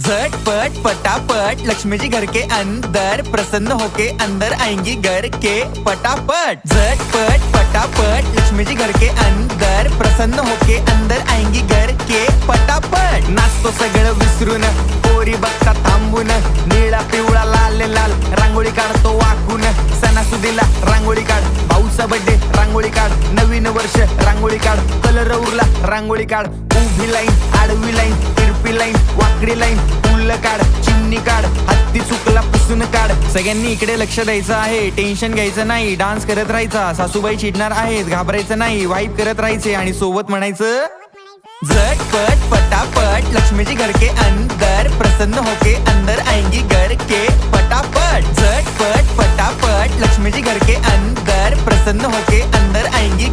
झटपट पटापट लक्ष्मी जी घर के अंदर प्रसन्न होके अंदर आएंगी घर के पटापट। झटपट पटापट लक्ष्मी जी घर के अंदर प्रसन्न होके अंदर आएंगी घर के पटापट। नाचतो सगळं विसरून पोरी बघता थांबून, निळा पिवळा लाल लाल रांगोळी काढतो वाकून। सणासुदीला रांगोळी काढ, भाऊचा बर्थडे रांगोळी काढ, नवीन वर्ष रांगोळी काढ, कलर उरला रांगोळी काढ। उभी लाईन, आडवी लाईन, तिरपी लाईन, वाकडी लाईन, फुल काढ, चिमणी काढ, हत्ती चुकला पुसून काढ। सगळ्यांनी इकडे लक्ष द्यायचं आहे, टेन्शन घ्यायचं नाही, डान्स करत राहायचा। सासूबाई चिडणार आहेत, घाबरायचं नाही, वाईप करत राहायचे आणि सोबत म्हणायचं झटपट पटापट लक्ष्मी जी घर के अंदर प्रसन्न होके अंदर आएंगी घर के पटापट। झटपट पटापट लक्ष्मी जी घर के अंदर प्रसन्न होके अंदर आएंगी